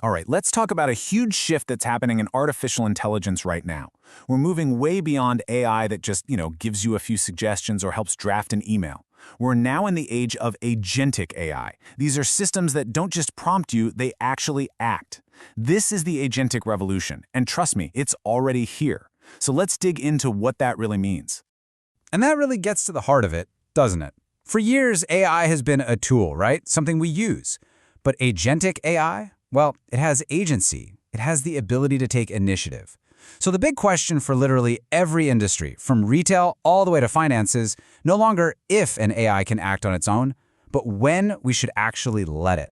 All right, let's talk about a huge shift that's happening in artificial intelligence right now. We're moving way beyond AI that just, gives you a few suggestions or helps draft an email. We're now in the age of agentic AI. These are systems that don't just prompt you, they actually act. This is the agentic revolution, and trust me, it's already here. So let's dig into what that really means. And that really gets to the heart of it, doesn't it? For years, AI has been a tool, right? Something we use. But agentic AI? Well, it has agency. It has the ability to take initiative. So the big question for literally every industry, from retail all the way to finance, is no longer if an AI can act on its own, but when we should actually let it.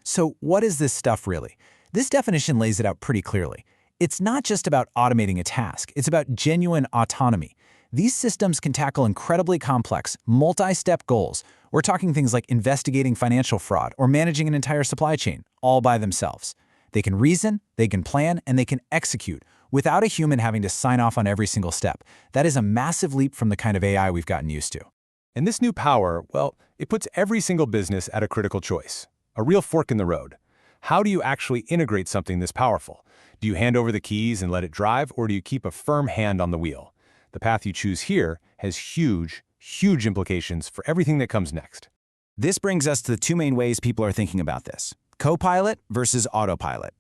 So what is this stuff really? This definition lays it out pretty clearly. It's not just about automating a task, it's about genuine autonomy. These systems can tackle incredibly complex, multi-step goals. We're talking things like investigating financial fraud or managing an entire supply chain, all by themselves. They can reason, they can plan, and they can execute without a human having to sign off on every single step. That is a massive leap from the kind of AI we've gotten used to. And this new power, well, it puts every single business at a critical choice, a real fork in the road. How do you actually integrate something this powerful? Do you hand over the keys and let it drive, or do you keep a firm hand on the wheel? The path you choose here has huge implications for everything that comes next. This brings us to the two main ways people are thinking about this: copilot versus autopilot.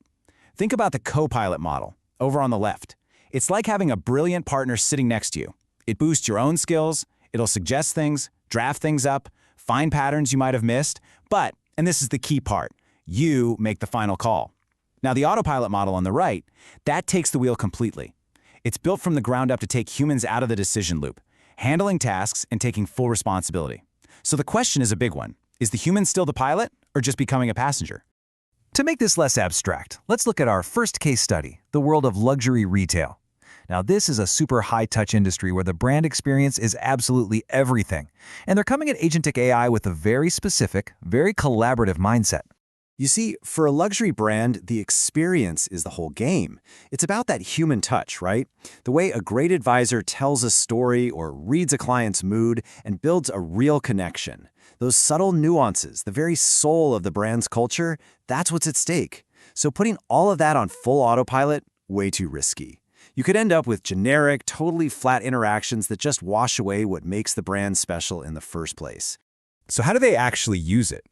Think about the copilot model over on the left. It's like having a brilliant partner sitting next to you. It boosts your own skills, it'll suggest things, draft things up, find patterns you might have missed, but, and this is the key part, you make the final call. Now the autopilot model on the right, that takes the wheel completely. It's built from the ground up to take humans out of the decision loop, handling tasks and taking full responsibility. So the question is a big one. Is the human still the pilot or just becoming a passenger? To make this less abstract, let's look at our first case study, the world of luxury retail. Now, this is a super high-touch industry where the brand experience is absolutely everything. And they're coming at agentic AI with a very specific, very collaborative mindset. You see, for a luxury brand, the experience is the whole game. It's about that human touch, right? The way a great advisor tells a story or reads a client's mood and builds a real connection. Those subtle nuances, the very soul of the brand's culture, that's what's at stake. So putting all of that on full autopilot, way too risky. You could end up with generic, totally flat interactions that just wash away what makes the brand special in the first place. So how do they actually use it?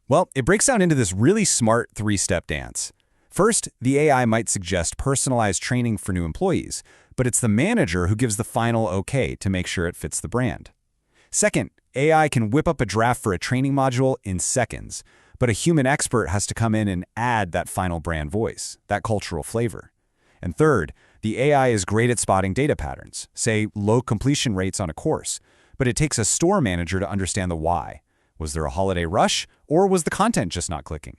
Well, it breaks down into this really smart three-step dance. First, the AI might suggest personalized training for new employees, but it's the manager who gives the final okay to make sure it fits the brand. Second, AI can whip up a draft for a training module in seconds, but a human expert has to come in and add that final brand voice, that cultural flavor. And third, the AI is great at spotting data patterns, say low completion rates on a course, but it takes a store manager to understand the why. Was there a holiday rush, or was the content just not clicking?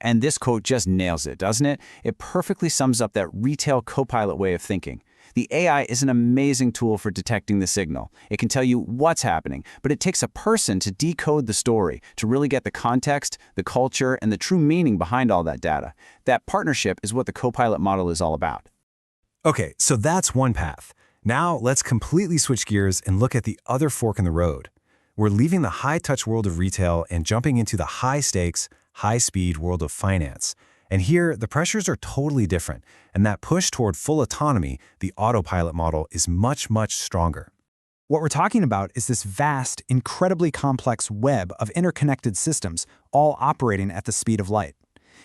And this quote just nails it, doesn't it? It perfectly sums up that retail copilot way of thinking. The AI is an amazing tool for detecting the signal. It can tell you what's happening, but it takes a person to decode the story, to really get the context, the culture, and the true meaning behind all that data. That partnership is what the copilot model is all about. Okay, so that's one path. Now let's completely switch gears and look at the other fork in the road. We're leaving the high-touch world of retail and jumping into the high-stakes, high-speed world of finance. And here, the pressures are totally different, and that push toward full autonomy, the autopilot model, is much stronger. What we're talking about is this vast, incredibly complex web of interconnected systems, all operating at the speed of light.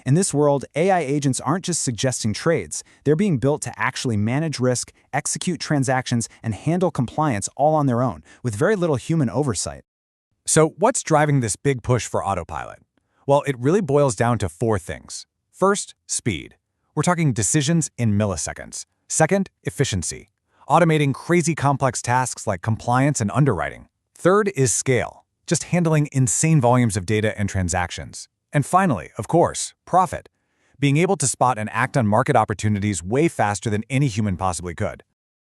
In this world, AI agents aren't just suggesting trades. They're being built to actually manage risk, execute transactions, and handle compliance all on their own, with very little human oversight. So what's driving this big push for autopilot? Well, it really boils down to four things. First, speed. We're talking decisions in milliseconds. Second, efficiency. Automating crazy complex tasks like compliance and underwriting. Third is scale, just handling insane volumes of data and transactions. And finally, of course, profit. Being able to spot and act on market opportunities way faster than any human possibly could.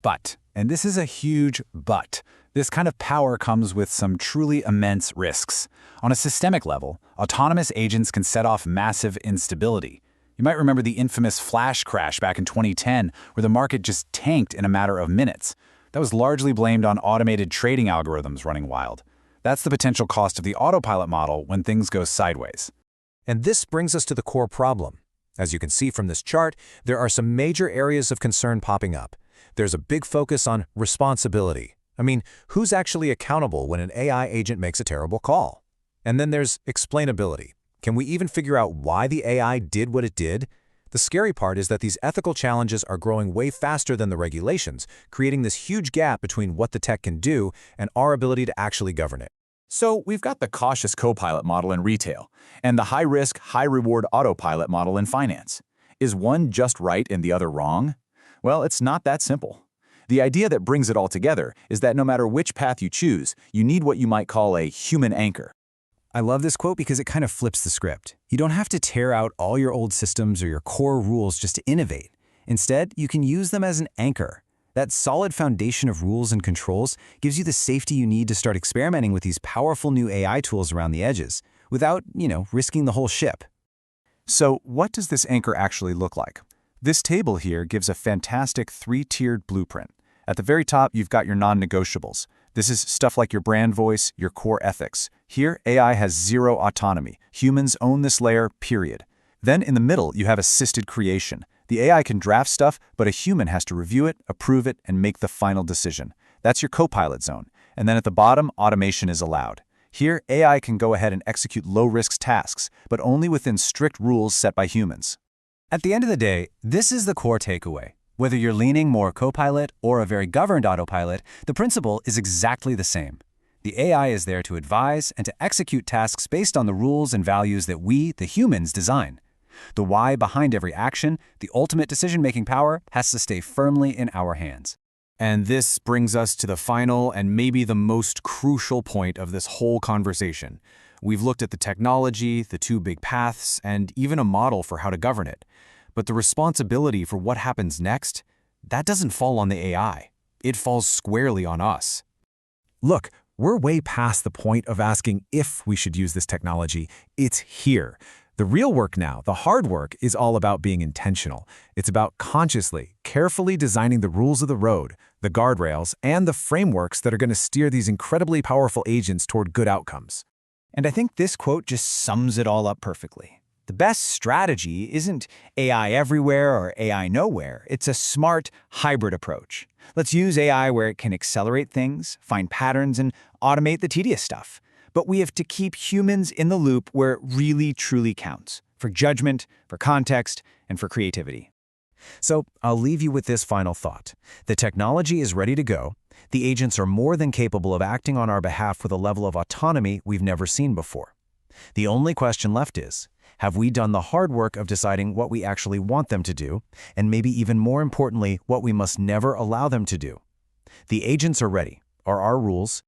But, and this is a huge but, this kind of power comes with some truly immense risks. On a systemic level, autonomous agents can set off massive instability. You might remember the infamous flash crash back in 2010, where the market just tanked in a matter of minutes. That was largely blamed on automated trading algorithms running wild. That's the potential cost of the autopilot model when things go sideways. And this brings us to the core problem. As you can see from this chart, there are some major areas of concern popping up. There's a big focus on responsibility. I mean, who's actually accountable when an AI agent makes a terrible call? And then there's explainability. Can we even figure out why the AI did what it did? The scary part is that these ethical challenges are growing way faster than the regulations, creating this huge gap between what the tech can do and our ability to actually govern it. So we've got the cautious copilot model in retail and the high-risk, high-reward autopilot model in finance. Is one just right and the other wrong? Well, it's not that simple. The idea that brings it all together is that no matter which path you choose, you need what you might call a human anchor. I love this quote because it kind of flips the script. You don't have to tear out all your old systems or your core rules just to innovate. Instead, you can use them as an anchor. That solid foundation of rules and controls gives you the safety you need to start experimenting with these powerful new AI tools around the edges, without, risking the whole ship. So what does this anchor actually look like? This table here gives a fantastic three-tiered blueprint. At the very top, you've got your non-negotiables. This is stuff like your brand voice, your core ethics. Here, AI has zero autonomy. Humans own this layer, period. Then in the middle, you have assisted creation. The AI can draft stuff, but a human has to review it, approve it, and make the final decision. That's your copilot zone. And then at the bottom, automation is allowed. Here, AI can go ahead and execute low-risk tasks, but only within strict rules set by humans. At the end of the day, this is the core takeaway. Whether you're leaning more copilot or a very governed autopilot, the principle is exactly the same. The AI is there to advise and to execute tasks based on the rules and values that we, the humans, design. The why behind every action, the ultimate decision-making power, has to stay firmly in our hands. And this brings us to the final and maybe the most crucial point of this whole conversation. We've looked at the technology, the two big paths, and even a model for how to govern it. But the responsibility for what happens next, that doesn't fall on the AI. It falls squarely on us. Look, we're way past the point of asking if we should use this technology. It's here. The real work now, the hard work, is all about being intentional. It's about consciously, carefully designing the rules of the road, the guardrails, and the frameworks that are going to steer these incredibly powerful agents toward good outcomes. And I think this quote just sums it all up perfectly. The best strategy isn't AI everywhere or AI nowhere. It's a smart, hybrid approach. Let's use AI where it can accelerate things, find patterns, and automate the tedious stuff. But we have to keep humans in the loop where it really, truly counts, for judgment, for context, and for creativity. So I'll leave you with this final thought. The technology is ready to go. The agents are more than capable of acting on our behalf with a level of autonomy we've never seen before. The only question left is, have we done the hard work of deciding what we actually want them to do, and maybe even more importantly, what we must never allow them to do? The agents are ready. Are our rules?